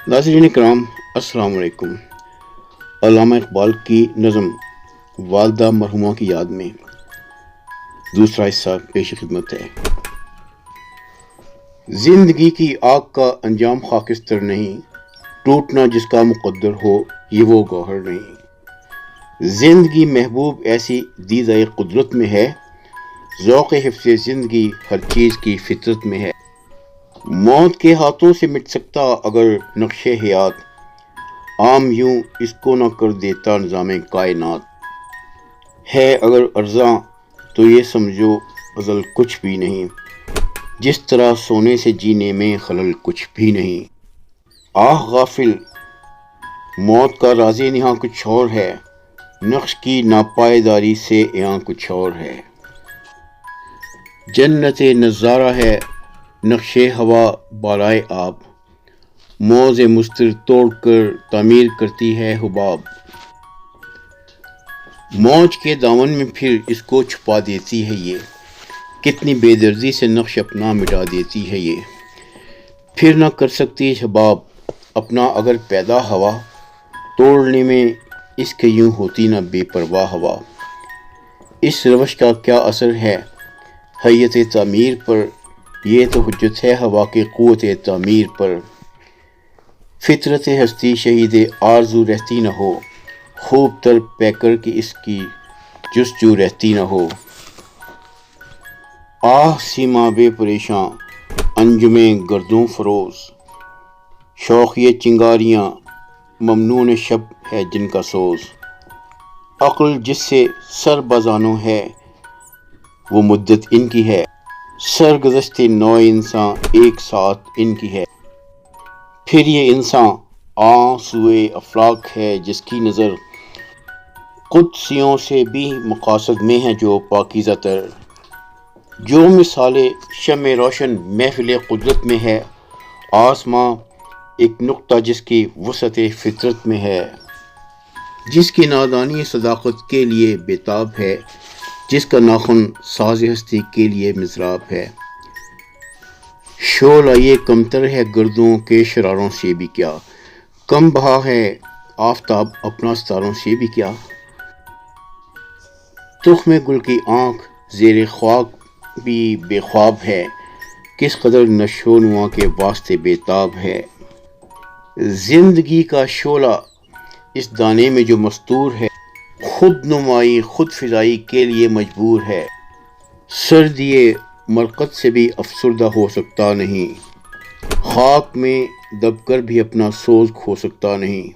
ناظرین کرام، السلام علیکم۔ علامہ اقبال کی نظم والدہ مرحومہ کی یاد میں دوسرا حصہ پیش خدمت ہے۔ زندگی کی آگ کا انجام خاکستر نہیں، ٹوٹنا جس کا مقدر ہو یہ وہ گوہر نہیں۔ زندگی محبوب ایسی دیدہ قدرت میں ہے، ذوق حفظ زندگی ہر چیز کی فطرت میں ہے۔ موت کے ہاتھوں سے مٹ سکتا اگر نقش حیات، عام یوں اس کو نہ کر دیتا نظام کائنات۔ ہے اگر ارزاں تو یہ سمجھو ازل کچھ بھی نہیں، جس طرح سونے سے جینے میں خلل کچھ بھی نہیں۔ آہ غافل، موت کا راز نہاں کچھ اور ہے، نقش کی ناپائیداری سے یہاں کچھ اور ہے۔ جنت نظارہ ہے نقش ہوا بالائے آب، موز مستر توڑ کر تعمیر کرتی ہے حباب۔ موج کے دامن میں پھر اس کو چھپا دیتی ہے یہ، کتنی بے دردی سے نقش اپنا مٹا دیتی ہے یہ۔ پھر نہ کر سکتی حباب اپنا اگر پیدا ہوا، توڑنے میں اس کے یوں ہوتی نہ بے پرواہ ہوا۔ اس روش کا کیا اثر ہے حیت تعمیر پر، یہ تو حجت ہے ہوا کے قوت تعمیر پر۔ فطرت ہستی شہید آرزو رہتی نہ ہو، خوب تر پیکر کی اس کی جستجو رہتی نہ ہو۔ آہ سیما بے پریشاں انجمیں گردوں فروز، شوق یہ چنگاریاں ممنون شب ہے جن کا سوز۔ عقل جس سے سر بازانوں ہے وہ مدت ان کی ہے، سرگزشت نوع انسان ایک ساتھ ان کی ہے۔ پھر یہ انسان آنسوئے افلاک ہے جس کی نظر قدسیوں سے بھی مقاصد میں ہے جو پاکیزہ تر۔ جو مثال شمع روشن محفل قدرت میں ہے، آسماں ایک نقطہ جس کی وسعت فطرت میں ہے۔ جس کی نادانی صداقت کے لیے بےتاب ہے، جس کا ناخن ساز ہستی کے لیے مضراب ہے۔ شعلہ یہ کمتر ہے گردوں کے شراروں سے بھی کیا، کم بہا ہے آفتاب اپنا ستاروں سے بھی کیا۔ تخم گل کی آنکھ زیر خاک بھی بے خواب ہے، کس قدر نشو و نما کے واسطے بےتاب ہے۔ زندگی کا شعلہ اس دانے میں جو مستور ہے، خود نمائی خود فضائی کے لیے مجبور ہے۔ سردی مرقد سے بھی افسردہ ہو سکتا نہیں، خاک میں دب کر بھی اپنا سوز کھو سکتا نہیں۔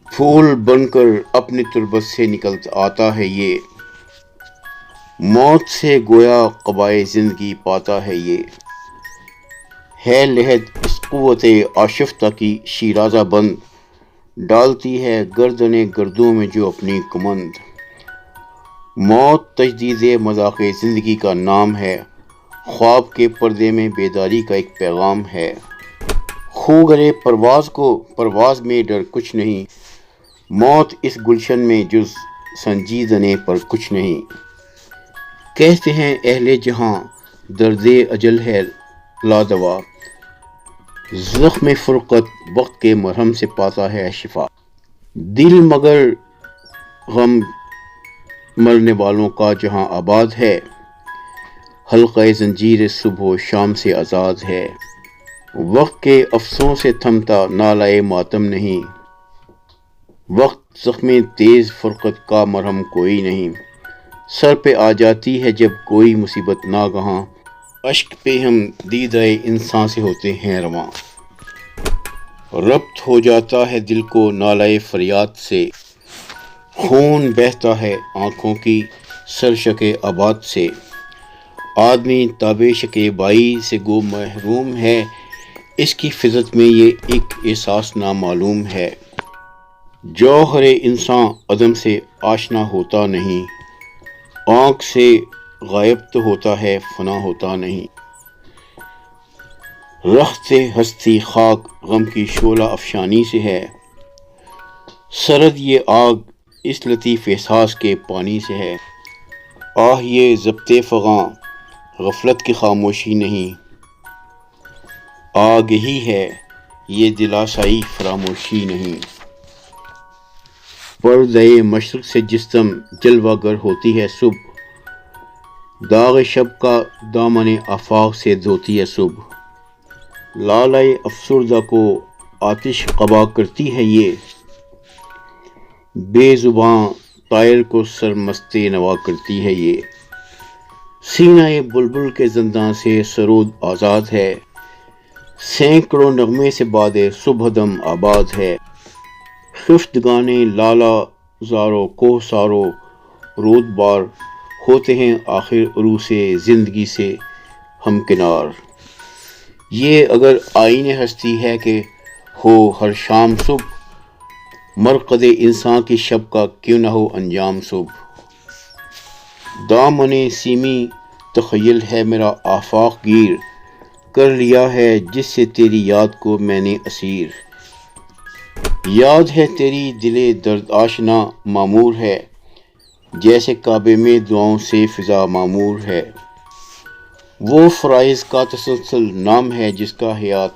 پھول بن کر اپنی تربت سے نکل آتا ہے یہ، موت سے گویا قبائے زندگی پاتا ہے یہ۔ ہے لحد اس قوت آشفتہ کی شیرازہ بند، ڈالتی ہے گردن گردوں میں جو اپنی کمند۔ موت تجدید مذاق زندگی کا نام ہے، خواب کے پردے میں بیداری کا ایک پیغام ہے۔ خو گرے پرواز کو پرواز میں ڈر کچھ نہیں، موت اس گلشن میں جز سنجیدنے پر کچھ نہیں۔ کہتے ہیں اہل جہاں درد اجل ہے لادوا، زخم فرقت وقت کے مرہم سے پاتا ہے شفا۔ دل مگر غم مرنے والوں کا جہاں آباد ہے، حلقہ زنجیر صبح و شام سے آزاد ہے۔ وقت کے افسوں سے تھمتا نالائے ماتم نہیں، وقت زخم تیز فرقت کا مرہم کوئی نہیں۔ سر پہ آ جاتی ہے جب کوئی مصیبت ناگہاں، اشک پہ ہم دیدہ انسان سے ہوتے ہیں رواں۔ ربط ہو جاتا ہے دل کو نالائے فریاد سے، خون بہتا ہے آنکھوں کی سرشک آباد سے۔ آدمی تابع شکیبائی سے گو محروم ہے، اس کی فطرت میں یہ ایک احساس نامعلوم ہے۔ جوہر انسان عدم سے آشنا ہوتا نہیں، آنکھ سے غائب تو ہوتا ہے فنا ہوتا نہیں۔ رخت ہستی خاک غم کی شعلہ افشانی سے ہے، سرد یہ آگ اس لطیف احساس کے پانی سے ہے۔ آہ یہ ضبط فغاں غفلت کی خاموشی نہیں، آگہی ہے یہ دلاسائی فراموشی نہیں۔ پردے مشرق سے جسم جلوہ گر ہوتی ہے صبح، داغ شب کا دامن آفاق سے دھوتی ہے صبح، لالۂ افسردہ کو آتش قبا کرتی ہے یہ، بے زباں طائر کو سرمست نوا کرتی ہے یہ، سینہ بلبل کے زنداں سے سرود آزاد ہے، سینکڑوں نغمے سے باد صبح دم آباد ہے، خفتگانے لالا زارو کوہ سارو رود بار ہوتے ہیں آخر عروس زندگی سے ہمکنار۔ یہ اگر آئین ہستی ہے کہ ہو ہر شام صبح، مرقد انسان کی شب کا کیوں نہ ہو انجام صبح۔ دامن سیمی تخیل ہے میرا آفاق گیر، کر لیا ہے جس سے تیری یاد کو میں نے اسیر، یاد ہے تیری دل درد آشنا معمور ہے، جیسے کعبے میں دعاؤں سے فضا معمور ہے، وہ فرائض کا تسلسل نام ہے جس کا حیات،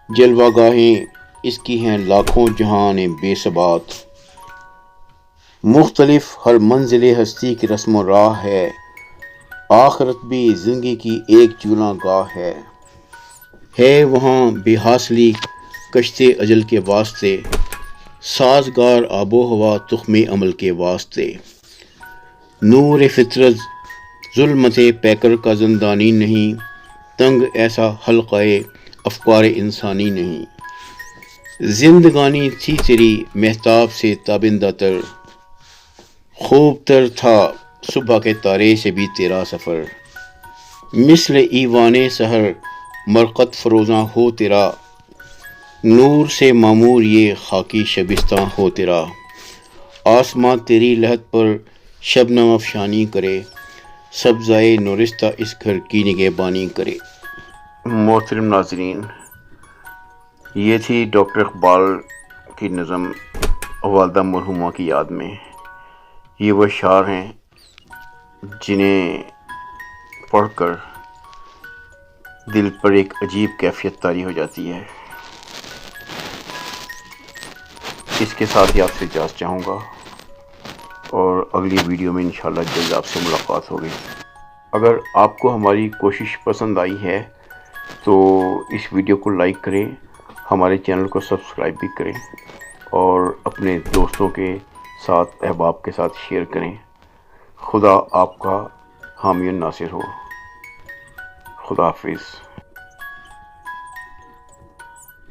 جلوہ گاہیں اس کی ہیں لاکھوں جہان بے ثبات، مختلف ہر منزل ہستی کی رسم و راہ ہے، آخرت بھی زندگی کی ایک چولہاں گاہ ہے وہاں بے حاصلی کشتے اجل کے واسطے، سازگار آب و ہوا تخم عمل کے واسطے، نور فطرت ظلمت پیکر کا زندانی نہیں، تنگ ایسا حلقہ افکار انسانی نہیں، زندگانی تھی تیری مہتاب سے تابندہ تر، خوب تر تھا صبح کے تارے سے بھی تیرا سفر، مثل ایوان سحر مرقد فروزاں ہو تیرا، نور سے معمور یہ خاکی شبستاں ہو تیرا، آسماں تیری لحد پر شبنم افشانی کرے، سبزائے نورستہ اس گھر کی نگہبانی کرے۔ محترم ناظرین، یہ تھی ڈاکٹر اقبال کی نظم والدہ مرحومہ کی یاد میں۔ یہ وہ اشعار ہیں جنہیں پڑھ کر دل پر ایک عجیب کیفیت طاری ہو جاتی ہے۔ اس کے ساتھ ہی آپ سے اجازت چاہوں گا، اور اگلی ویڈیو میں انشاءاللہ جلد آپ سے ملاقات ہوگی۔ اگر آپ کو ہماری کوشش پسند آئی ہے تو اس ویڈیو کو لائک کریں، ہمارے چینل کو سبسکرائب بھی کریں، اور اپنے دوستوں کے ساتھ احباب کے ساتھ شیئر کریں۔ خدا آپ کا حامی و ناصر ہو۔ خدا حافظ۔